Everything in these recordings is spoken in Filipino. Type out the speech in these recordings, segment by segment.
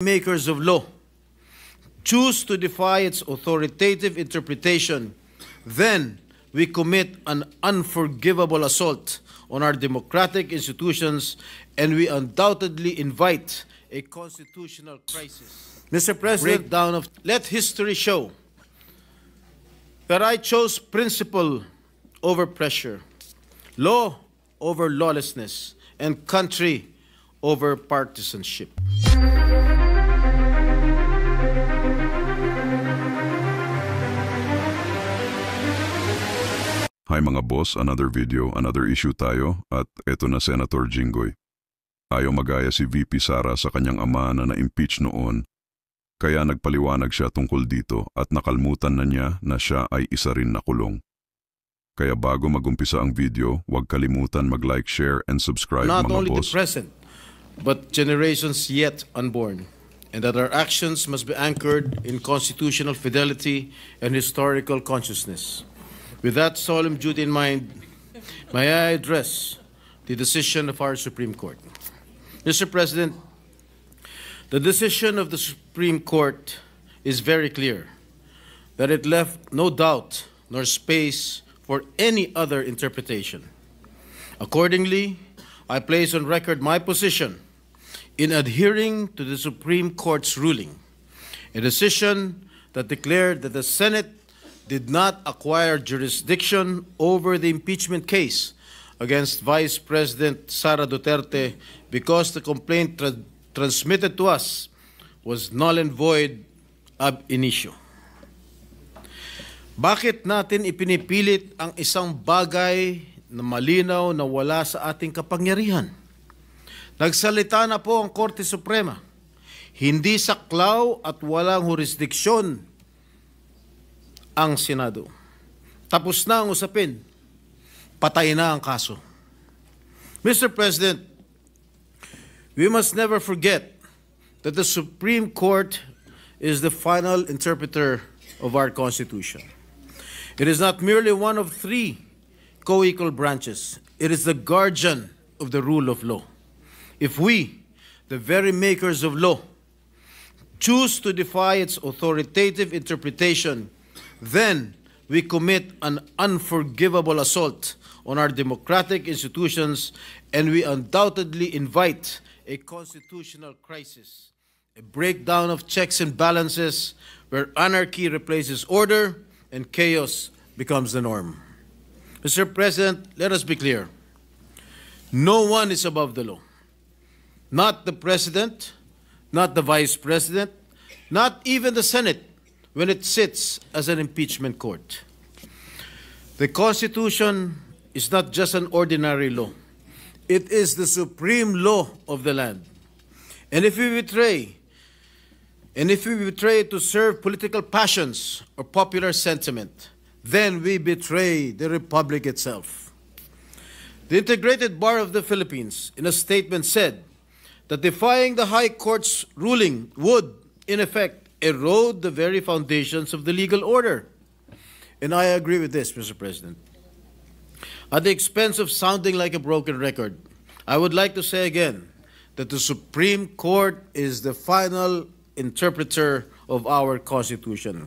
makers of law choose to defy its authoritative interpretation, then we commit an unforgivable assault on our democratic institutions, and we undoubtedly invite a constitutional crisis. Mr. President, let history show that I chose principle over pressure, law over lawlessness, and country over partisanship. Hi mga boss, another video, another issue tayo at eto na Senator Jinggoy. Ayaw magaya si VP Sara sa kanyang ama na na-impeach noon, kaya nagpaliwanag siya tungkol dito at nakalmutan na niya na siya ay isa rin na kulong. Kaya bago magumpisa ang video, huwag kalimutan mag-like, share, and subscribe Not mga only boss. the present, but generations yet unborn, and that our actions must be anchored in constitutional fidelity and historical consciousness. With that solemn duty in mind, may I address the decision of our Supreme Court. Mr. President, the decision of the Supreme Court is very clear, that it left no doubt nor space for any other interpretation. Accordingly, I place on record my position in adhering to the Supreme Court's ruling, a decision that declared that the Senate did not acquire jurisdiction over the impeachment case against Vice President Sara Duterte because the complaint transmitted to us was null and void ab initio. Bakit natin ipinipilit ang isang bagay na malinaw na wala sa ating kapangyarihan? Nagsalita na po ang Korte Suprema. Hindi saklaw at walang jurisdiksyon ang Senado. Tapos na ang usapin. Patay na ang kaso. Mr. President, we must never forget that the Supreme Court is the final interpreter of our Constitution. It is not merely one of three co-equal branches. It is the guardian of the rule of law. If we, the very makers of law, choose to defy its authoritative interpretation, then we commit an unforgivable assault on our democratic institutions, and we undoubtedly invite a constitutional crisis, a breakdown of checks and balances where anarchy replaces order and chaos becomes the norm. Mr. President, let us be clear. No one is above the law. Not the President, not the Vice President, not even the Senate when it sits as an impeachment court. The Constitution is not just an ordinary law. It is the supreme law of the land. And if we betray it to serve political passions or popular sentiment, then we betray the Republic itself. The Integrated Bar of the Philippines, in a statement, said that defying the High Court's ruling would, in effect, erode the very foundations of the legal order. And I agree with this, Mr. President. At the expense of sounding like a broken record, I would like to say again that the Supreme Court is the final interpreter of our Constitution.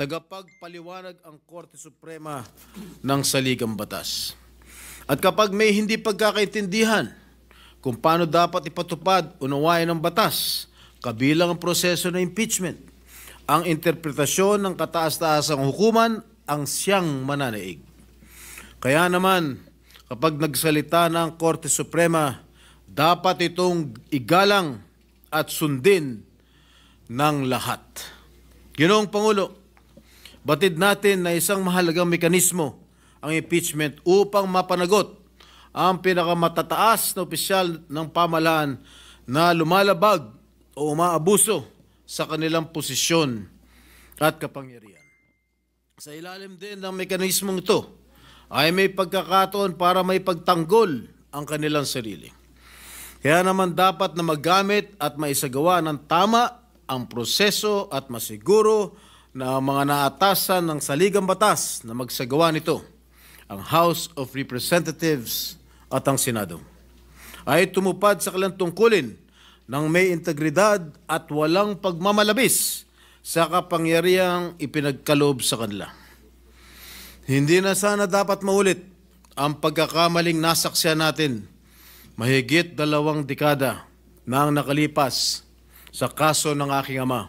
Tagapagpaliwanag ang Korte Suprema ng saligang batas. At kapag may hindi pagkakaintindihan kung paano dapat ipatupad, unawain ng batas, kabilang ang proseso ng impeachment, ang interpretasyon ng kataas-taasang hukuman ang siyang mananaig. Kaya naman, kapag nagsalita ng Korte Suprema, dapat itong igalang at sundin ng lahat. Ginoong Pangulo, batid natin na isang mahalagang mekanismo ang impeachment upang mapanagot ang pinakamatataas na opisyal ng pamahalaan na lumalabag o umaabuso sa kanilang posisyon at kapangyarihan. Sa ilalim din ng mekanismong ito ay may pagkakataon para may pagtanggol ang kanilang sarili. Kaya naman dapat na magamit at maisagawa ng tama ang proseso at masiguro na ang mga naatasan ng saligang batas na magsagawa nito, ang House of Representatives at ang Senado, ay tumupad sa kanilang tungkulin ng may integridad at walang pagmamalabis sa kapangyarihang ipinagkaloob sa kanila. Hindi na sana dapat maulit ang pagkakamaling nasaksihan natin mahigit 2 dekada na ang nakalipas sa kaso ng aking ama,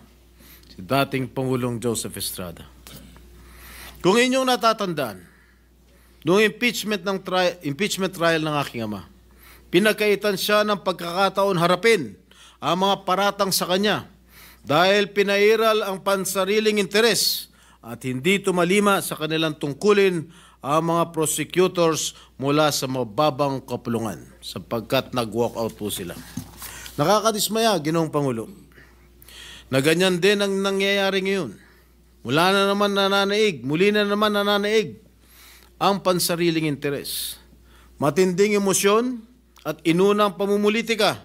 si dating Pangulong Joseph Estrada. Kung inyong natatandaan, noong impeachment trial ng aking ama, pinagkaitan siya ng pagkakataon harapin ang mga paratang sa kanya dahil pinairal ang pansariling interes at hindi tumalima sa kanilang tungkulin ang mga prosecutors mula sa mababang kapulungan sapagkat nag-walk out po sila. Nakakadismaya, Ginoong Pangulo, na ganyan din ang nangyayari ngayon. Muli na naman nananaig ang pansariling interes. Matinding emosyon at inunang pamumulitika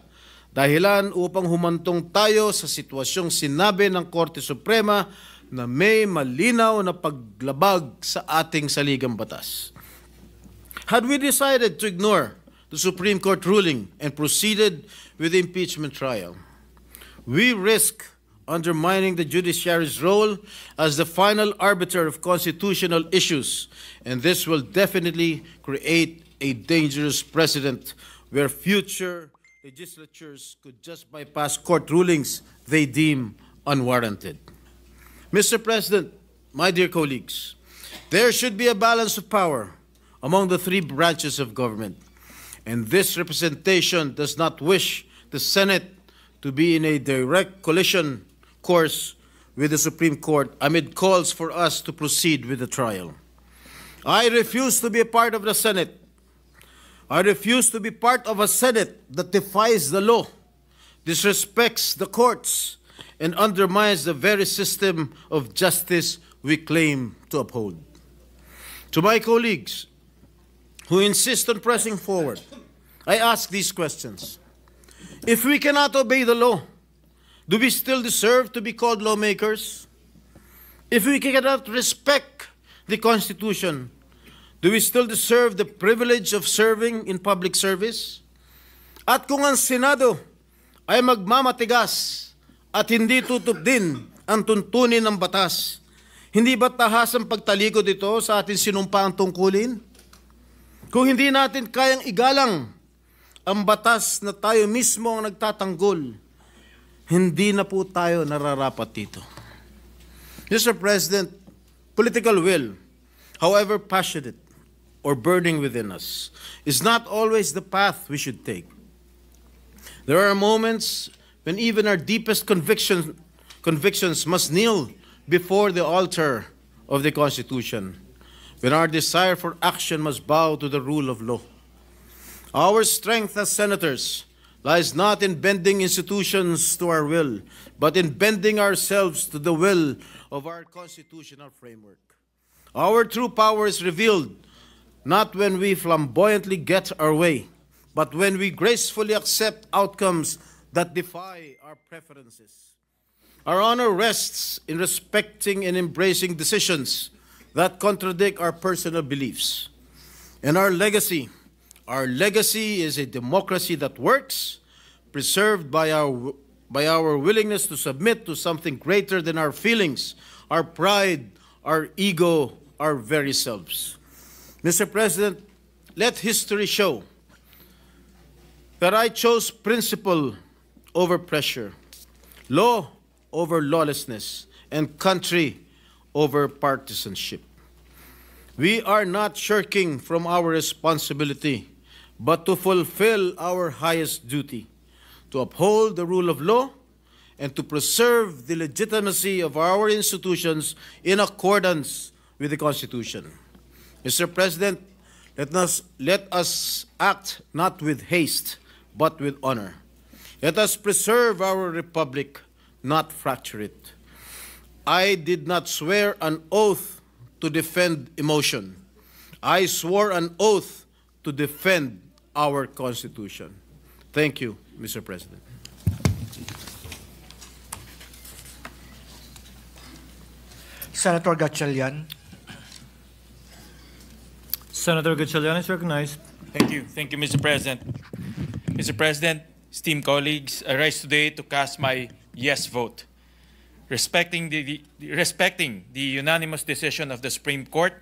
dahilan upang humantong tayo sa sitwasyong sinabi ng Korte Suprema na may malinaw na paglabag sa ating saligang batas. Had we decided to ignore the Supreme Court ruling and proceeded with the impeachment trial, we risk undermining the judiciary's role as the final arbiter of constitutional issues, and this will definitely create a dangerous precedent where future legislatures could just bypass court rulings they deem unwarranted. Mr. President, my dear colleagues, there should be a balance of power among the 3 branches of government, and this representation does not wish the Senate to be in a direct collision course with the Supreme Court amid calls for us to proceed with the trial. I refuse to be a part of the Senate. I refuse to be part of a Senate that defies the law, disrespects the courts, and undermines the very system of justice we claim to uphold. To my colleagues who insist on pressing forward, I ask these questions. If we cannot obey the law, do we still deserve to be called lawmakers? If we cannot respect the Constitution, do we still deserve the privilege of serving in public service? At kung ang Senado ay magmamatigas at hindi tutupdin ang tuntunin ng batas, hindi ba tahas ang pagtalikod ito sa ating sinumpaang tungkulin? Kung hindi natin kayang igalang ang batas na tayo mismo ang nagtatanggol, hindi na po tayo nararapat dito. Mr. President, political will, however passionate or burning within us, is not always the path we should take. There are moments when even our deepest convictions must kneel before the altar of the Constitution, when our desire for action must bow to the rule of law. Our strength as senators lies not in bending institutions to our will, but in bending ourselves to the will of our constitutional framework. Our true power is revealed not when we flamboyantly get our way, but when we gracefully accept outcomes that defy our preferences. Our honor rests in respecting and embracing decisions that contradict our personal beliefs. And our legacy is a democracy that works, preserved by our willingness to submit to something greater than our feelings, our pride, our ego, our very selves. Mr. President, let history show that I chose principle over pressure, law over lawlessness, and country over partisanship. We are not shirking from our responsibility, but to fulfill our highest duty, to uphold the rule of law and to preserve the legitimacy of our institutions in accordance with the Constitution. Mr. President, let us act not with haste, but with honor. Let us preserve our republic, not fracture it. I did not swear an oath to defend emotion. I swore an oath to defend our Constitution. Thank you, Mr. President. Senator Gatchalian. Senator Gatchalian is recognized. Thank you, Mr. President. Mr. President, esteemed colleagues, I rise today to cast my yes vote, respecting the unanimous decision of the Supreme Court,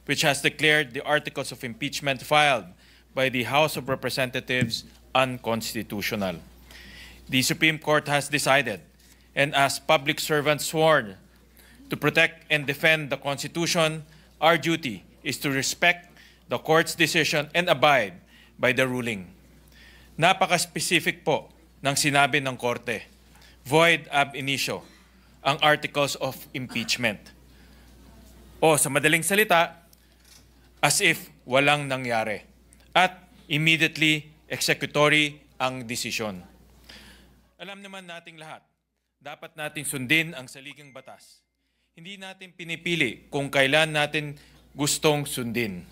which has declared the articles of impeachment filed by the House of Representatives unconstitutional. The Supreme Court has decided, and as public servants sworn to protect and defend the Constitution, our duty is to respect the Court's decision and abide by the ruling. Napaka-specific po ng sinabi ng Korte, void ab initio, ang articles of impeachment. O sa madaling salita, as if walang nangyari at immediately executory ang desisyon. Alam naman nating lahat, dapat nating sundin ang saligang batas. Hindi natin pinipili kung kailan natin gustong sundin.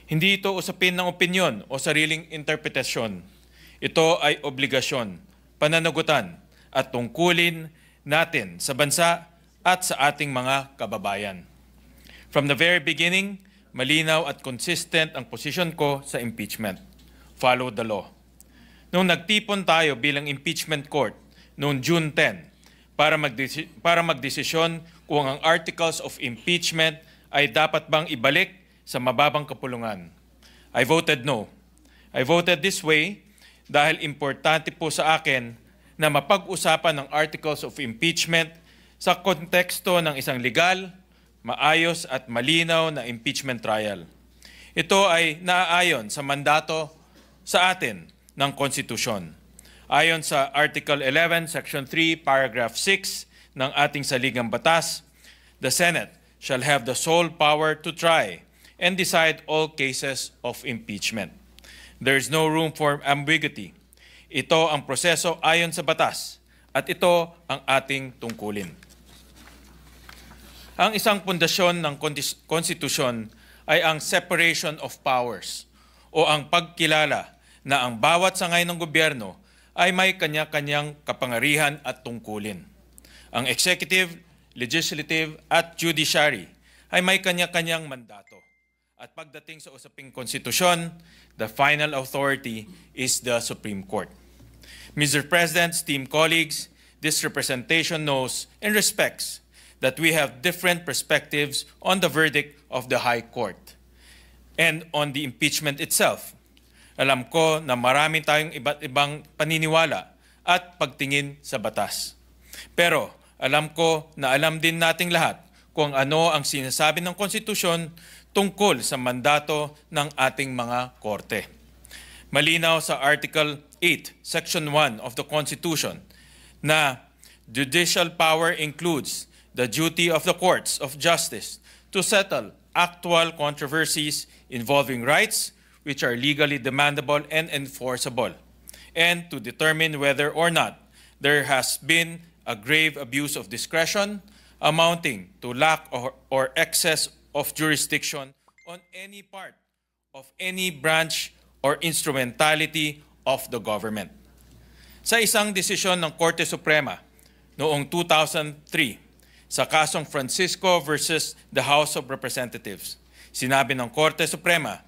Hindi ito usapin ng opinyon o sariling interpretasyon. Ito ay obligasyon, pananagutan at tungkulin natin sa bansa at sa ating mga kababayan. From the very beginning, malinaw at consistent ang posisyon ko sa impeachment. Follow the law. Nung nagtipon tayo bilang impeachment court noong June 10 para magdesisyon kung ang articles of impeachment ay dapat bang ibalik sa mababang kapulungan, I voted no. I voted this way dahil importante po sa akin na mapag-usapan ang articles of impeachment sa konteksto ng isang legal, maayos at malinaw na impeachment trial. Ito ay naaayon sa mandato sa atin ng konstitusyon. Ayon sa Article 11, Section 3, Paragraph 6 ng ating saligang batas, the Senate shall have the sole power to try and decide all cases of impeachment. There is no room for ambiguity. Ito ang proseso ayon sa batas at ito ang ating tungkulin. Ang isang pundasyon ng konstitusyon ay ang separation of powers o ang pagkilala na ang bawat sangay ng gobyerno ay may kanya-kanyang kapangarihan at tungkulin. Ang executive, legislative at judiciary ay may kanya-kanyang mandato. At pagdating sa usaping konstitusyon, the final authority is the Supreme Court. Mr. President, esteemed colleagues, this representation knows and respects that we have different perspectives on the verdict of the High Court and on the impeachment itself. Alam ko na marami tayong iba't ibang paniniwala at pagtingin sa batas. Pero alam ko na alam din nating lahat kung ano ang sinasabi ng konstitusyon tungkol sa mandato ng ating mga korte. Malinaw sa Article 8, Section 1 of the Constitution na judicial power includes the duty of the courts of justice to settle actual controversies involving rights which are legally demandable and enforceable, and to determine whether or not there has been a grave abuse of discretion amounting to lack or excess of jurisdiction on any part of any branch or instrumentality of the government. Sa isang desisyon ng Korte Suprema noong 2003 sa kasong Francisco versus the House of Representatives, sinabi ng Korte Suprema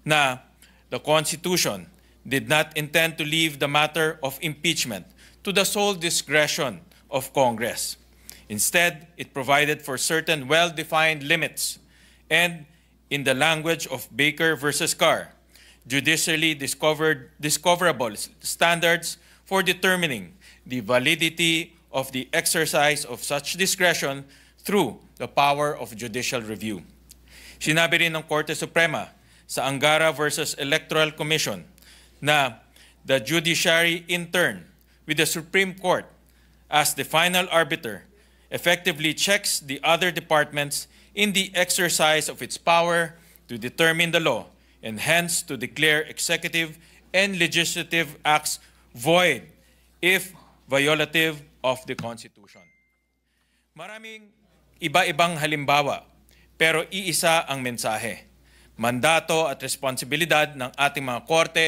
na the Constitution did not intend to leave the matter of impeachment to the sole discretion of Congress. Instead, it provided for certain well-defined limits and, in the language of Baker versus Carr, judicially discoverable standards for determining the validity of the exercise of such discretion through the power of judicial review. Sinabi rin ng Korte Suprema sa Angara versus Electoral Commission na the judiciary in turn with the Supreme Court as the final arbiter effectively checks the other departments in the exercise of its power to determine the law and hence to declare executive and legislative acts void if violative of the Constitution. Maraming iba-ibang halimbawa pero iisa ang mensahe. Mandato at responsibilidad ng ating mga korte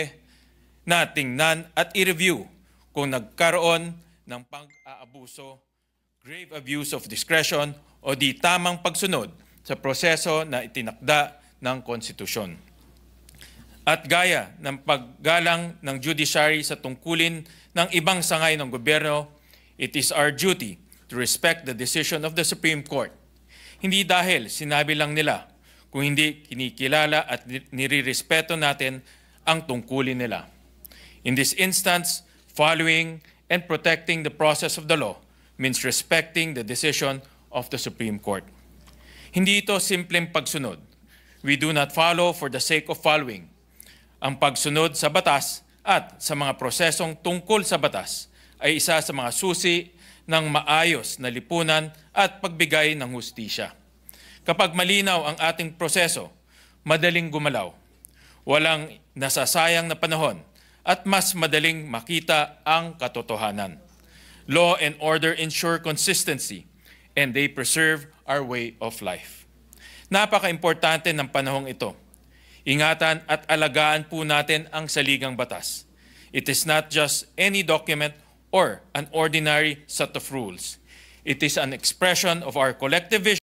na tingnan at i-review kung nagkaroon ng pang-aabuso, grave abuse of discretion o di tamang pagsunod sa proseso na itinakda ng konstitusyon. At gaya ng paggalang ng judiciary sa tungkulin ng ibang sangay ng gobyerno, it is our duty to respect the decision of the Supreme Court. Hindi dahil sinabi lang nila, kung hindi kinikilala at nirirespeto natin ang tungkulin nila. In this instance, following and protecting the process of the law means respecting the decision of the Supreme Court. Hindi ito simpleng pagsunod. We do not follow for the sake of following. Ang pagsunod sa batas at sa mga prosesong tungkol sa batas ay isa sa mga susi ng maayos na lipunan at pagbigay ng hustisya. Kapag malinaw ang ating proseso, madaling gumalaw, walang nasasayang na panahon, at mas madaling makita ang katotohanan. Law and order ensure consistency, and they preserve our way of life. Napaka-importante ng panahong ito. Ingatan at alagaan po natin ang saligang batas. It is not just any document or an ordinary set of rules. It is an expression of our collective vision